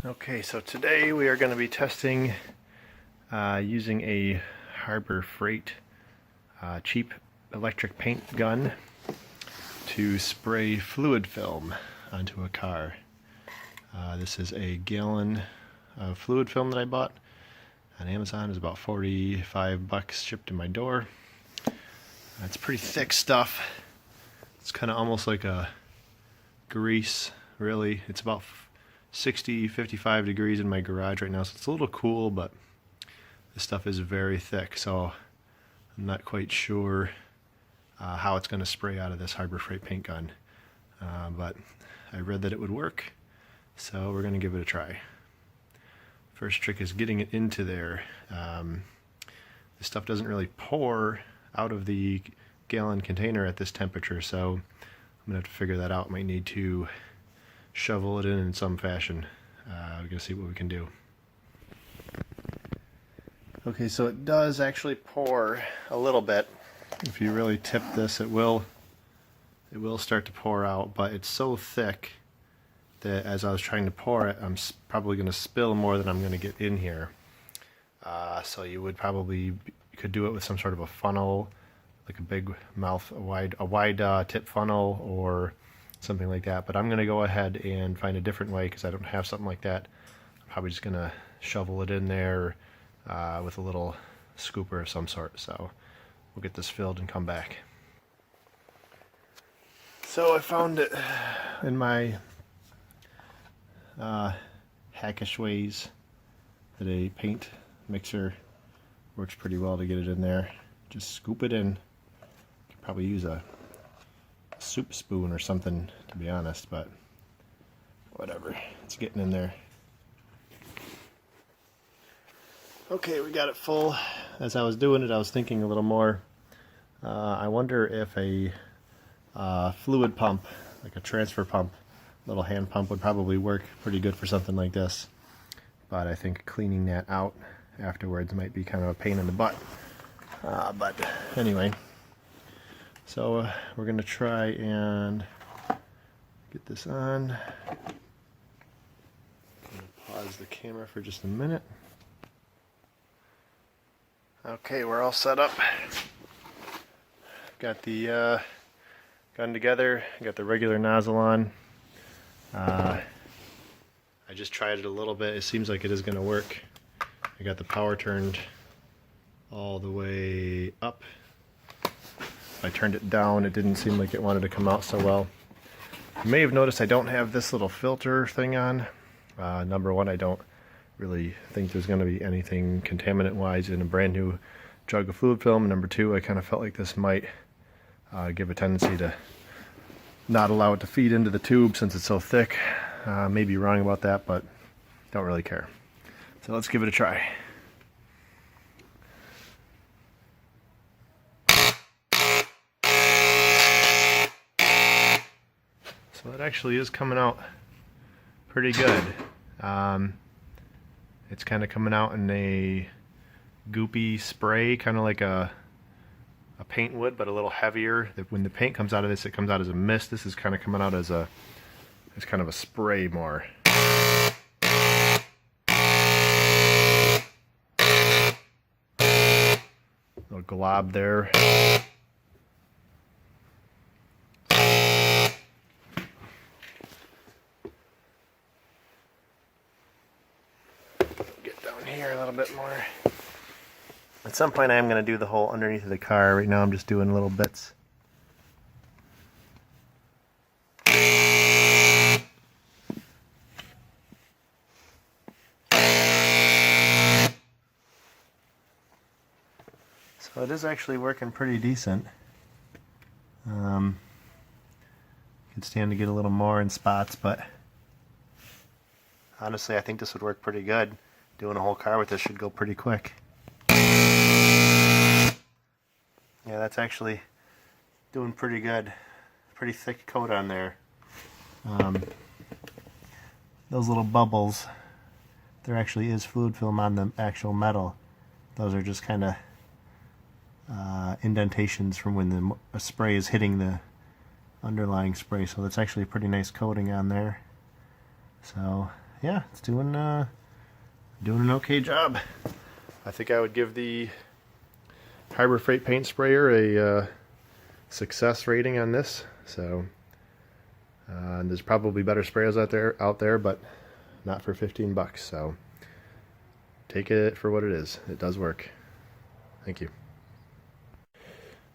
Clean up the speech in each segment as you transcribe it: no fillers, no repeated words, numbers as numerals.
Okay, so today we are going to be testing using a Harbor Freight cheap electric paint gun to spray fluid film onto a car. This is a gallon of fluid film that I bought on Amazon. It's about 45 bucks shipped to my door. It's pretty thick stuff. It's kind of almost like a grease, really. It's about 55 degrees in my garage right now, so it's a little cool, but this stuff is very thick, so I'm not quite sure how it's going to spray out of this Harbor Freight paint gun. But I read that it would work, so we're going to give it a try. First trick is getting it into there. This stuff doesn't really pour out of the gallon container at this temperature, so I'm going to have to figure that out. Might need to shovel it in some fashion. We're going to see what we can do. Okay, so it does actually pour a little bit. If you really tip this, it will start to pour out, but it's so thick that as I was trying to pour it, I'm probably going to spill more than I'm going to get in here. So you could do it with some sort of a funnel, like a big mouth, a wide tip funnel, or something like that. But I'm going to go ahead and find a different way because I don't have something like that. I'm probably just going to shovel it in there with a little scooper of some sort. So we'll get this filled and come back. So I found it in my hackish ways that a paint mixer works pretty well to get it in there. Just scoop it in. You could probably use a soup spoon or something, to be honest, but whatever, it's getting in there. Okay, we got it full. As I was doing it, I was thinking a little more. I wonder if a fluid pump, like a transfer pump, little hand pump, would probably work pretty good for something like this, but I think cleaning that out afterwards might be kind of a pain in the butt. But anyway, so we're going to try and get this on. I'm going to pause the camera for just a minute. Okay, we're all set up. Got the gun together, got the regular nozzle on. I just tried it a little bit. It seems like it is going to work. I got the power turned all the way up. I turned it down, it didn't seem like it wanted to come out so well. You may have noticed I don't have this little filter thing on. Number one, I don't really think there's going to be anything contaminant-wise in a brand new jug of fluid film. Number two, I kind of felt like this might give a tendency to not allow it to feed into the tube since it's so thick. May be wrong about that, but don't really care. So let's give it a try. So it actually is coming out pretty good. It's kind of coming out in a goopy spray, kind of like a paint would, but a little heavier. When the paint comes out of this, it comes out as a mist. This is kind of coming out as kind of a spray more. Little glob there. Get down here a little bit more. At some point I am going to do the whole underneath of the car. Right now I'm just doing little bits. So it is actually working pretty decent. Could stand to get a little more in spots, but honestly I think this would work pretty good. Doing a whole car with this should go pretty quick. Yeah, that's actually doing pretty good. Pretty thick coat on there. Those little bubbles, there actually is fluid film on the actual metal. Those are just kind of indentations from when the spray is hitting the underlying spray. So that's actually a pretty nice coating on there. So yeah, it's doing an okay job. I think I would give the Harbor Freight paint sprayer a success rating on this. So there's probably better sprayers out there, but not for 15 bucks. So take it for what it is. It does work. Thank you.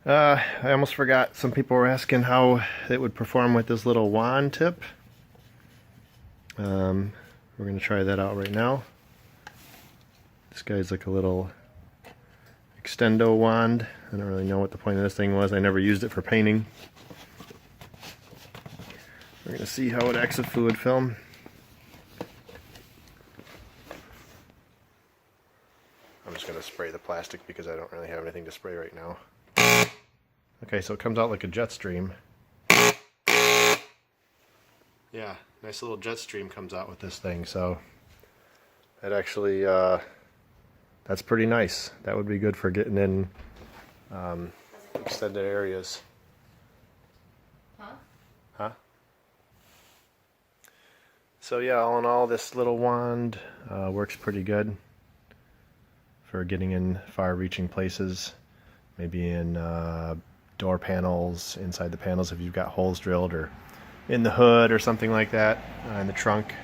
I almost forgot. Some people were asking how it would perform with this little wand tip. We're going to try that out right now. This guy's like a little extendo wand. I don't really know what the point of this thing was. I never used it for painting. We're going to see how it acts with fluid film. I'm just going to spray the plastic because I don't really have anything to spray right now. Okay, so it comes out like a jet stream. Yeah, nice little jet stream comes out with this thing, so that actually, that's pretty nice. That would be good for getting in extended areas. Huh? So yeah, all in all, this little wand works pretty good for getting in far-reaching places, maybe in door panels, inside the panels if you've got holes drilled, or in the hood or something like that, in the trunk,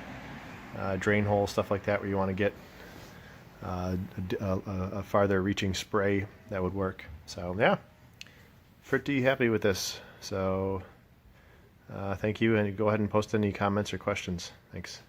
drain hole, stuff like that, where you want to get a farther reaching spray. That would work. So yeah, pretty happy with this. So thank you, and go ahead and post any comments or questions. Thanks.